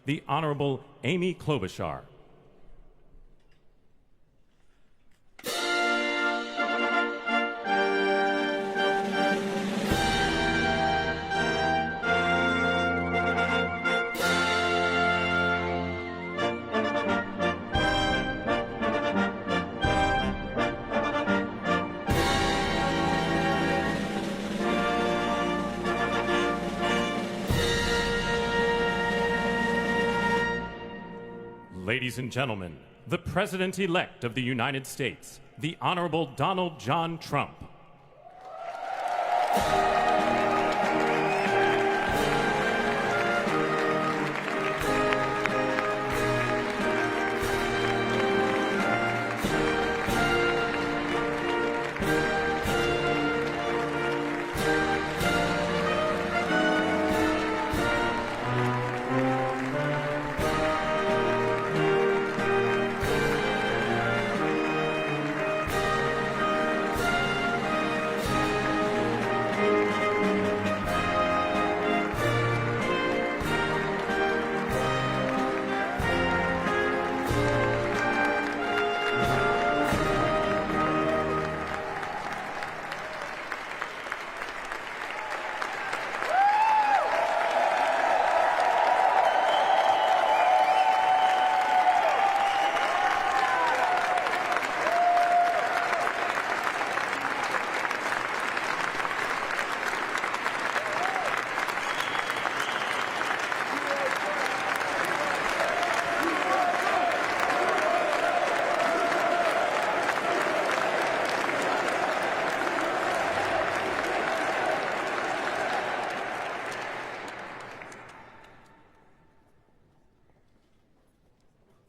the Honorable Amy Klobuchar. Ladies and gentlemen, the President-elect of the United States, the Honorable Donald John Trump.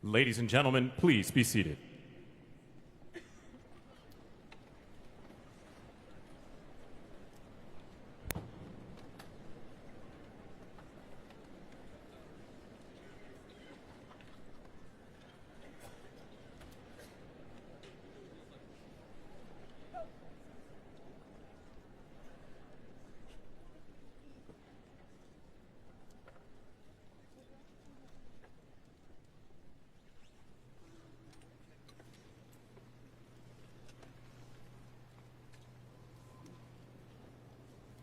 Ladies and gentlemen, please be seated.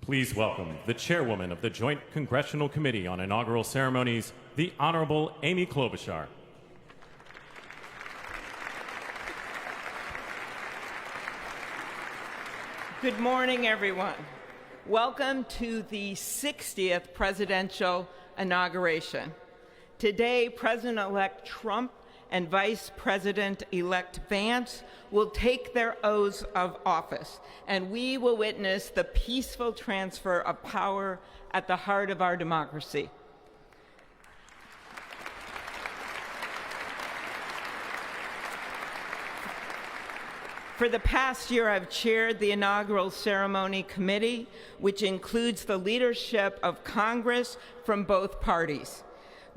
Please welcome the chairwoman of the Joint Congressional Committee on Inaugural Ceremonies, the Honorable Amy Klobuchar. Good morning, everyone. Welcome to the 60th presidential inauguration. Today, President-elect Trump and Vice President-elect Vance will take their oaths of office, and we will witness the peaceful transfer of power at the heart of our democracy. For the past year, I've chaired the inaugural ceremony committee, which includes the leadership of Congress from both parties.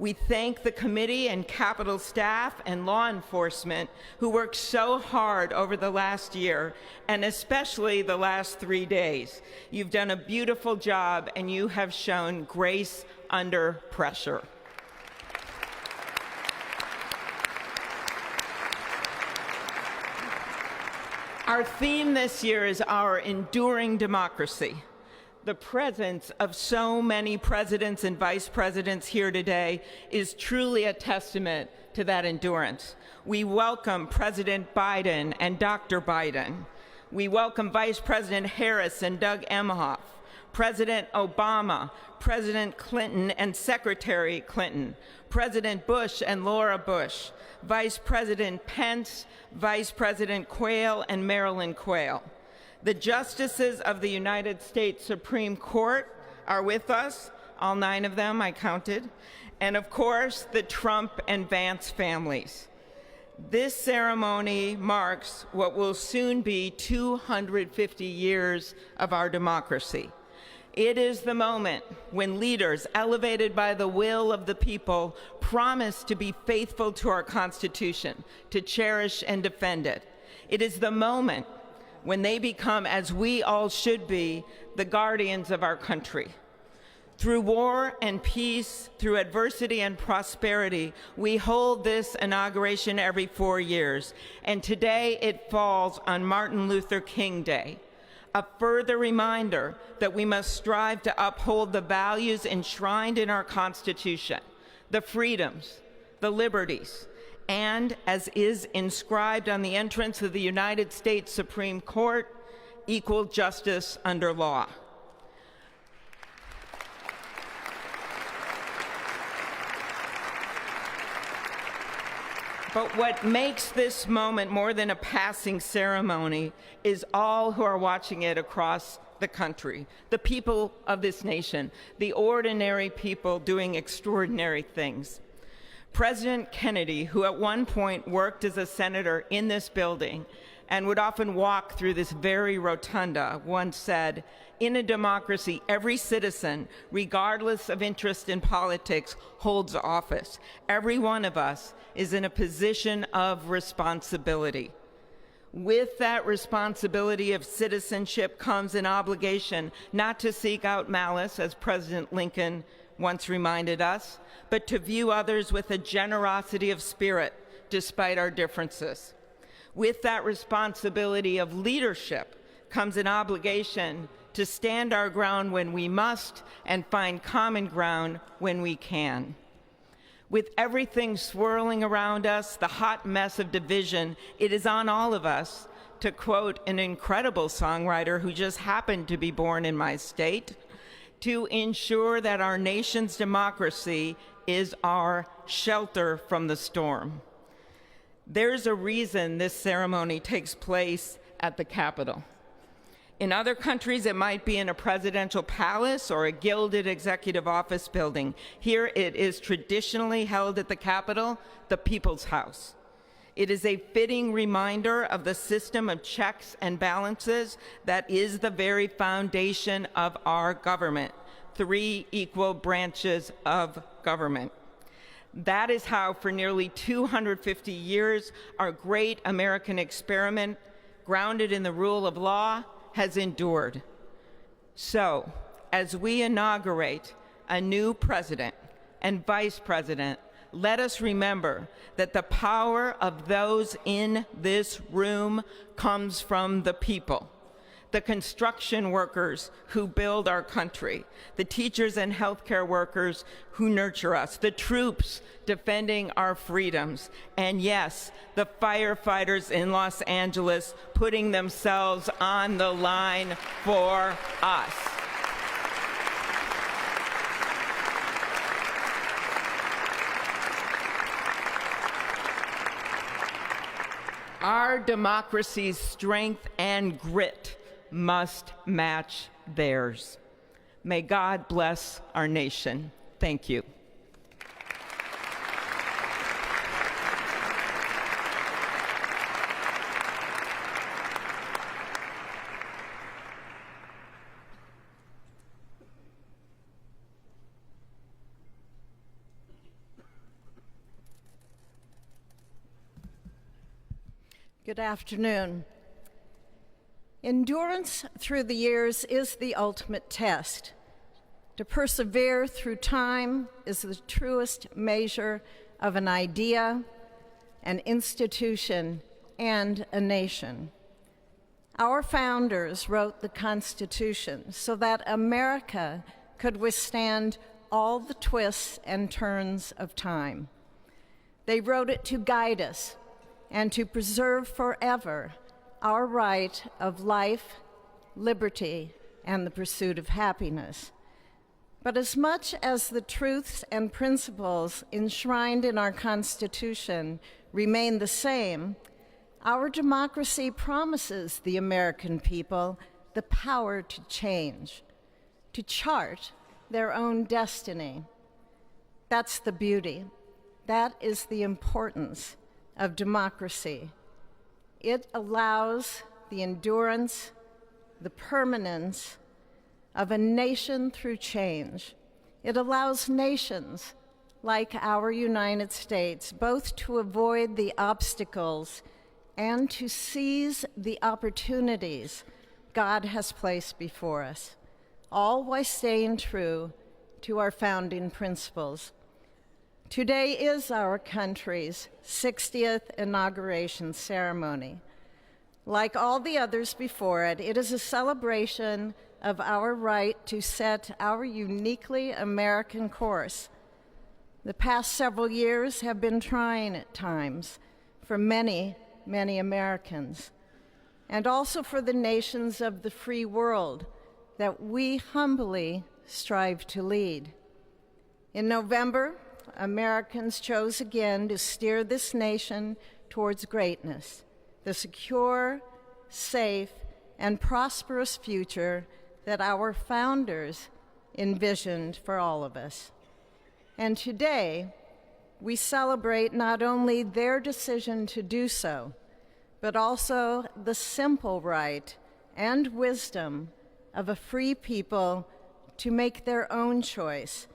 We thank the committee and Capitol staff and law enforcement who worked so hard over the last year, and especially the last 3 days. You've done a beautiful job, and you have shown grace under pressure. Our theme this year is our enduring democracy. The presence of so many presidents and vice presidents here today is truly a testament to that endurance. We welcome President Biden and Dr. Biden. We welcome Vice President Harris and Doug Emhoff, President Obama, President Clinton and Secretary Clinton, President Bush and Laura Bush, Vice President Pence, Vice President Quayle and Marilyn Quayle. The justices of the United States Supreme Court are with us, all 9 of them I counted, and of course the Trump and Vance families. This ceremony marks what will soon be 250 years of our democracy. It is the moment when leaders, elevated by the will of the people, promise to be faithful to our Constitution, to cherish and defend it. It is the moment when they become, as we all should be, the guardians of our country. Through war and peace, through adversity and prosperity, we hold this inauguration every 4 years, and today it falls on Martin Luther King Day, a further reminder that we must strive to uphold the values enshrined in our Constitution, the freedoms, the liberties, and, as is inscribed on the entrance of the United States Supreme Court, equal justice under law. But what makes this moment more than a passing ceremony is all who are watching it across the country, the people of this nation, the ordinary people doing extraordinary things. President Kennedy, who at one point worked as a senator in this building and would often walk through this very rotunda, once said, "In a democracy, every citizen, regardless of interest in politics, holds office. Every one of us is in a position of responsibility." With that responsibility of citizenship comes an obligation not to seek out malice, as President Lincoln once reminded us, but to view others with a generosity of spirit despite our differences. With that responsibility of leadership comes an obligation to stand our ground when we must and find common ground when we can. With everything swirling around us, the hot mess of division, it is on all of us, to quote an incredible songwriter who just happened to be born in my state, to ensure that our nation's democracy is our shelter from the storm. There's a reason this ceremony takes place at the Capitol. In other countries, it might be in a presidential palace or a gilded executive office building. Here, it is traditionally held at the Capitol, the People's House. It is a fitting reminder of the system of checks and balances that is the very foundation of our government, 3 equal branches of government. That is how, for nearly 250 years, our great American experiment, grounded in the rule of law, has endured. So, as we inaugurate a new president and vice president, let us remember that the power of those in this room comes from the people. The construction workers who build our country, the teachers and healthcare workers who nurture us, the troops defending our freedoms, and yes, the firefighters in Los Angeles putting themselves on the line for us. Our democracy's strength and grit must match theirs. May God bless our nation. Thank you. Good afternoon. Endurance through the years is the ultimate test. To persevere through time is the truest measure of an idea, an institution, and a nation. Our founders wrote the Constitution so that America could withstand all the twists and turns of time. They wrote it to guide us and to preserve forever our right of life, liberty, and the pursuit of happiness. But as much as the truths and principles enshrined in our Constitution remain the same, our democracy promises the American people the power to change, to chart their own destiny. That's the beauty. That is the importance of democracy. It allows the endurance, the permanence of a nation through change. It allows nations like our United States both to avoid the obstacles and to seize the opportunities God has placed before us, all while staying true to our founding principles. Today is our country's 60th inauguration ceremony. Like all the others before it, it is a celebration of our right to set our uniquely American course. The past several years have been trying at times for many, many Americans, and also for the nations of the free world that we humbly strive to lead. In November, Americans chose again to steer this nation towards greatness, the secure, safe, and prosperous future that our founders envisioned for all of us. And today, we celebrate not only their decision to do so, but also the simple right and wisdom of a free people to make their own choice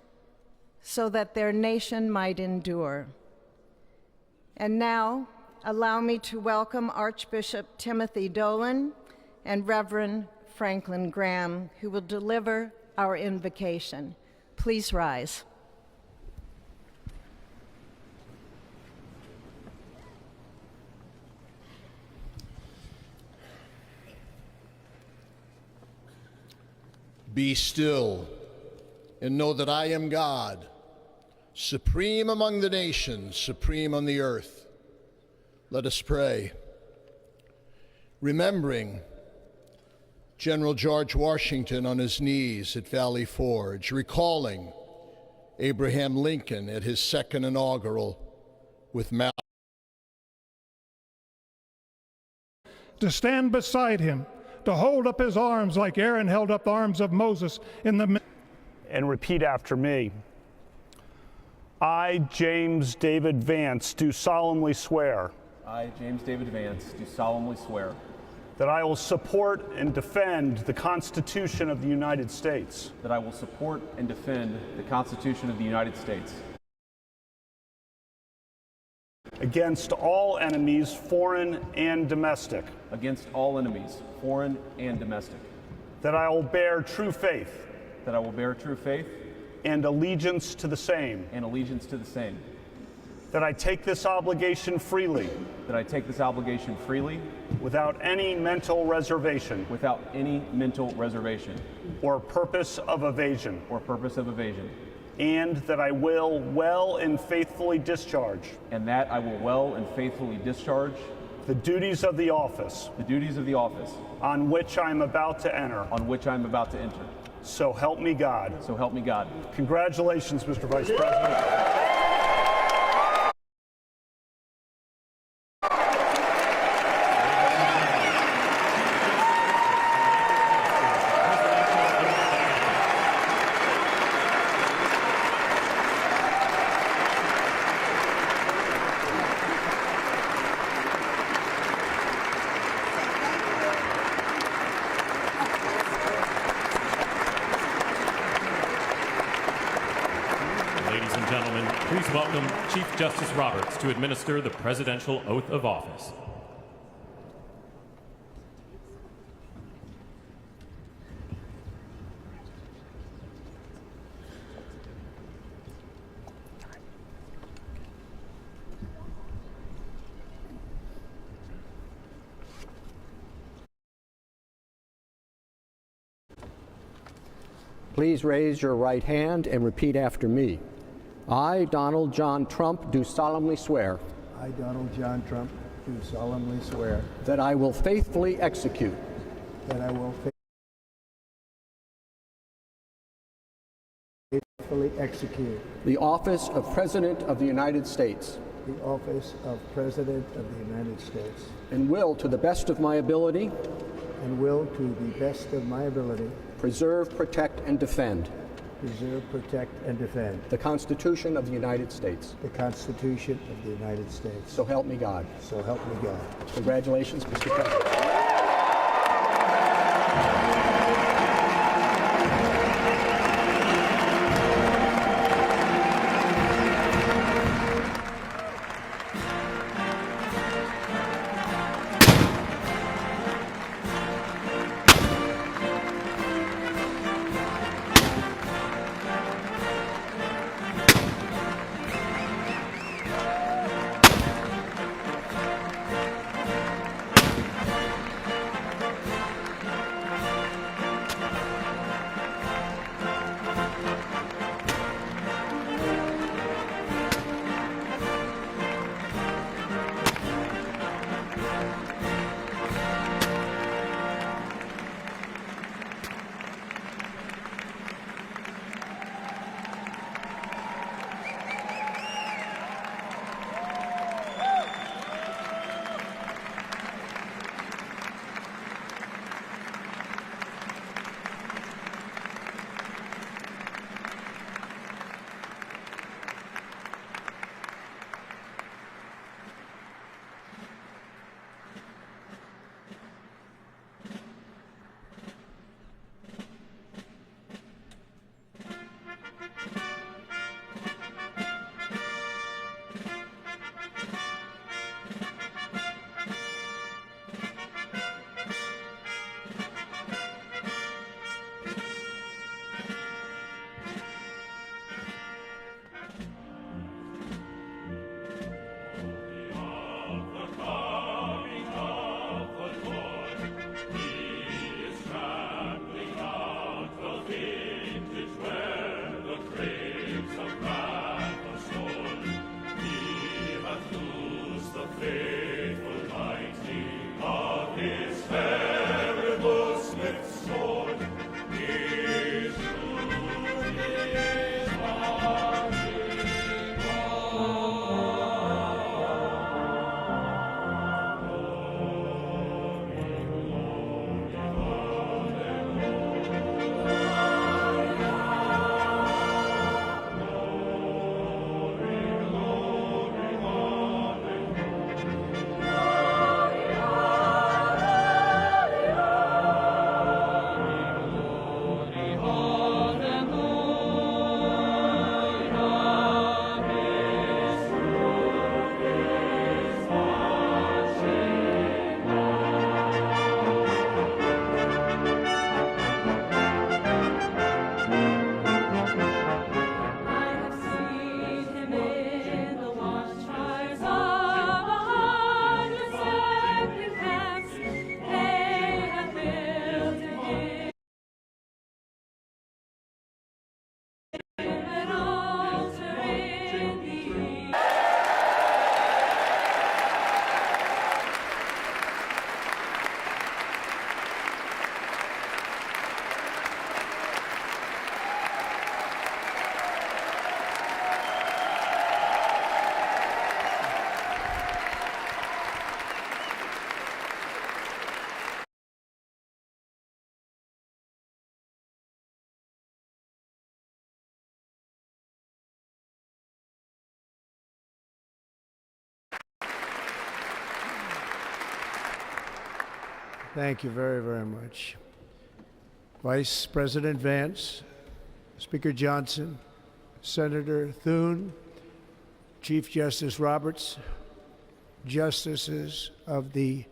so that their nation might endure. And now, allow me to welcome Archbishop Timothy Dolan and Reverend Franklin Graham, who will deliver our invocation. Please rise. Be still and know that I am God, supreme among the nations, supreme on the earth. Let us pray. Remembering General George Washington on his knees at Valley Forge, recalling Abraham Lincoln at his second inaugural with to stand beside him, to hold up his arms like Aaron held up the arms of Moses in the... And repeat after me. I, James David Vance, do solemnly swear. I, James David Vance, do solemnly swear that I will support and defend the Constitution of the United States. that I will support and defend the Constitution of the United States Against all enemies, foreign and domestic. against all enemies, foreign and domestic, That I will bear true faith that I will bear true faith and allegiance to the same. and allegiance to the same, That I take this obligation freely, that I take this obligation freely without any mental reservation without any mental reservation or purpose of evasion. or purpose of evasion, And that I will well and faithfully discharge and that I will well and faithfully discharge the duties of the office the duties of the office on which I am about to enter. on which I am about to enter. So help me God. So help me God. Congratulations, Mr. Vice President. Ladies and gentlemen, please welcome Chief Justice Roberts to administer the presidential oath of office. Please raise your right hand and repeat after me. I, Donald John Trump, do solemnly swear I, Donald John Trump, do solemnly swear that I will faithfully execute that I will faithfully execute the office of President of the United States the office of President of the United States and will, to the best of my ability, and will, to the best of my ability, preserve, protect, and defend preserve, protect, and defend the Constitution of the United States. the Constitution of the United States. So help me God. So help me God. Congratulations, Mr. President. Thank you very, very much. Vice President Vance, Speaker Johnson, Senator Thune, Chief Justice Roberts, Justices of the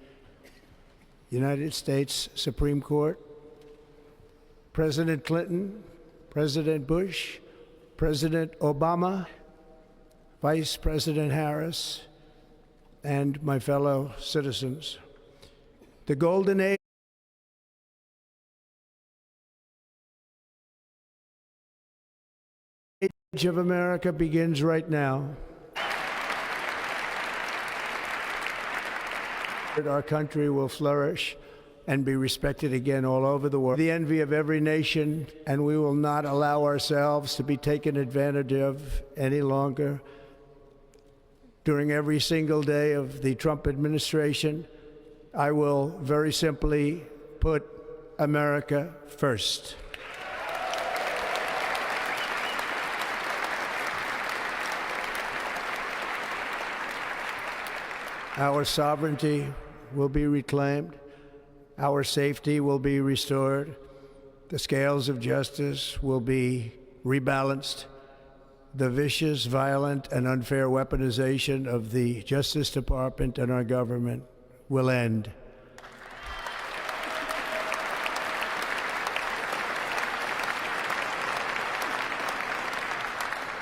United States Supreme Court, President Clinton, President Bush, President Obama, Vice President Harris, and my fellow citizens. The golden age of America begins right now. Our country will flourish and be respected again all over the world. The envy of every nation, and we will not allow ourselves to be taken advantage of any longer. During every single day of the Trump administration, I will very simply put America first. Our sovereignty will be reclaimed. Our safety will be restored. The scales of justice will be rebalanced. The vicious, violent, and unfair weaponization of the Justice Department and our government will end.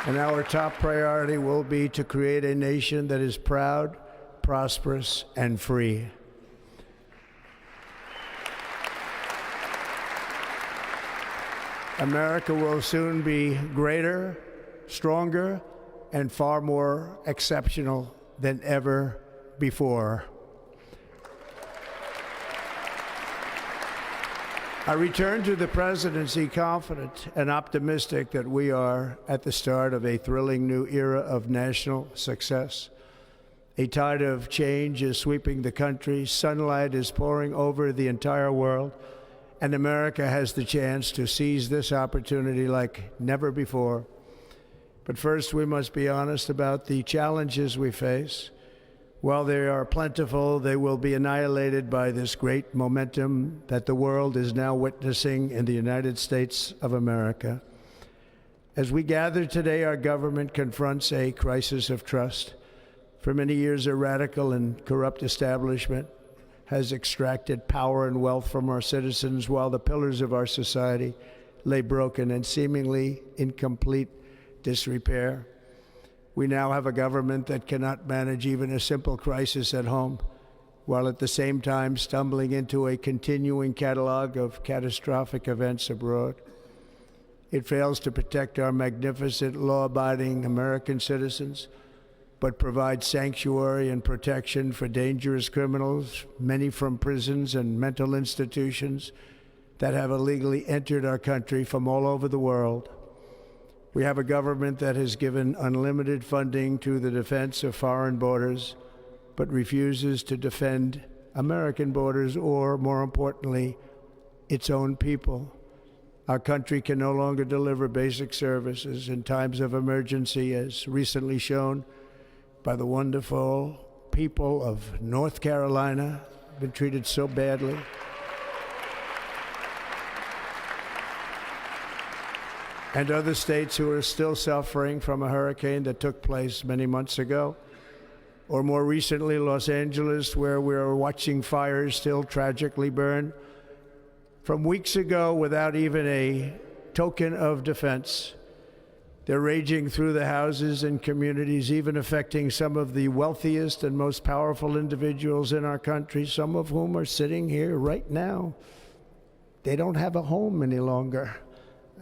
And our top priority will be to create a nation that is proud, prosperous, and free. America will soon be greater, stronger, and far more exceptional than ever before. I return to the presidency confident and optimistic that we are at the start of a thrilling new era of national success. A tide of change is sweeping the country, sunlight is pouring over the entire world, and America has the chance to seize this opportunity like never before. But first, we must be honest about the challenges we face. While they are plentiful, they will be annihilated by this great momentum that the world is now witnessing in the United States of America. As we gather today, our government confronts a crisis of trust. For many years, a radical and corrupt establishment has extracted power and wealth from our citizens while the pillars of our society lay broken and seemingly in complete disrepair. We now have a government that cannot manage even a simple crisis at home, while at the same time stumbling into a continuing catalog of catastrophic events abroad. It fails to protect our magnificent, law-abiding American citizens, but provides sanctuary and protection for dangerous criminals, many from prisons and mental institutions that have illegally entered our country from all over the world. We have a government that has given unlimited funding to the defense of foreign borders, but refuses to defend American borders or, more importantly, its own people. Our country can no longer deliver basic services in times of emergency, as recently shown by the wonderful people of North Carolina, been treated so badly. And other states who are still suffering from a hurricane that took place many months ago. Or more recently, Los Angeles, where we're watching fires still tragically burn from weeks ago without even a token of defense. They're raging through the houses and communities, even affecting some of the wealthiest and most powerful individuals in our country, some of whom are sitting here right now. They don't have a home any longer.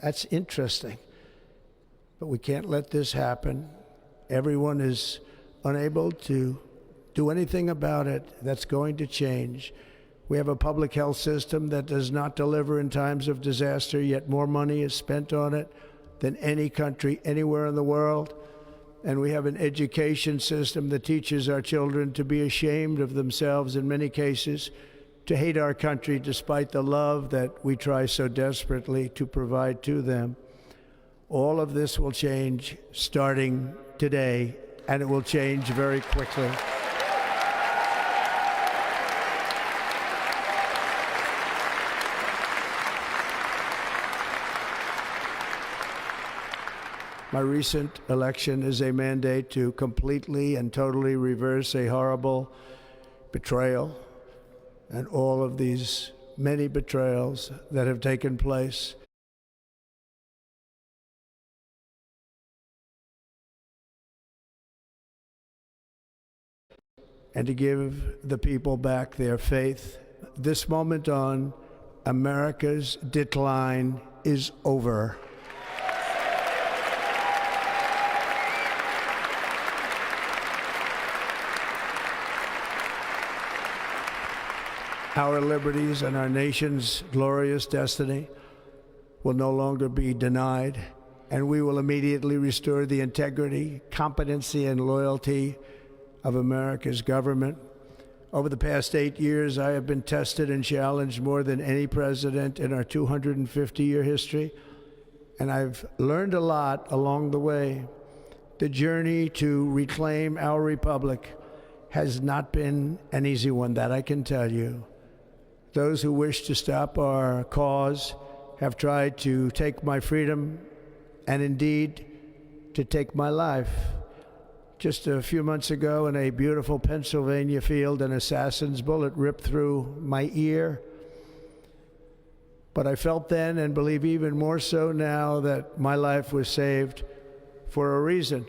That's interesting. But we can't let this happen. Everyone is unable to do anything about it. That's going to change. We have a public health system that does not deliver in times of disaster, yet more money is spent on it than any country anywhere in the world. And we have an education system that teaches our children to be ashamed of themselves in many cases, to hate our country despite the love that we try so desperately to provide to them. All of this will change starting today, and it will change very quickly. My recent election is a mandate to completely and totally reverse a horrible betrayal and all of these many betrayals that have taken place. And to give the people back their faith. This moment on, America's decline is over. Our liberties and our nation's glorious destiny will no longer be denied, and we will immediately restore the integrity, competency, and loyalty of America's government. Over the past 8 years, I have been tested and challenged more than any president in our 250-year history, and I've learned a lot along the way. The journey to reclaim our republic has not been an easy one, that I can tell you. Those who wish to stop our cause have tried to take my freedom and indeed to take my life. Just a few months ago in a beautiful Pennsylvania field, an assassin's bullet ripped through my ear. But I felt then, and believe even more so now, that my life was saved for a reason.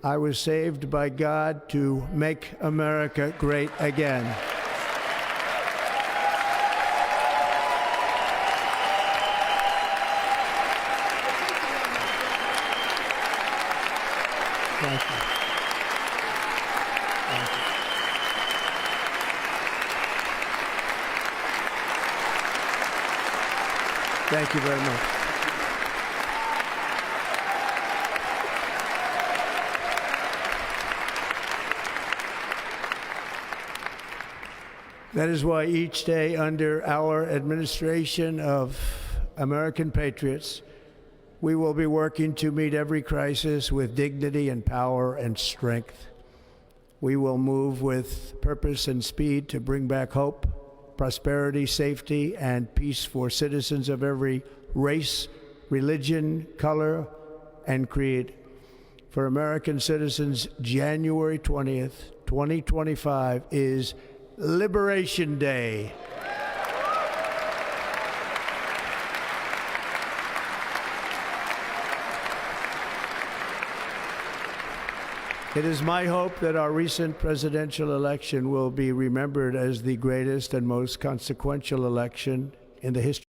I was saved by God to make America great again. Thank you. Thank you. Thank you very much. That is why each day under our administration of American patriots, we will be working to meet every crisis with dignity and power and strength. We will move with purpose and speed to bring back hope, prosperity, safety, and peace for citizens of every race, religion, color, and creed. For American citizens, January 20th, 2025 is Liberation Day. It is my hope that our recent presidential election will be remembered as the greatest and most consequential election in the history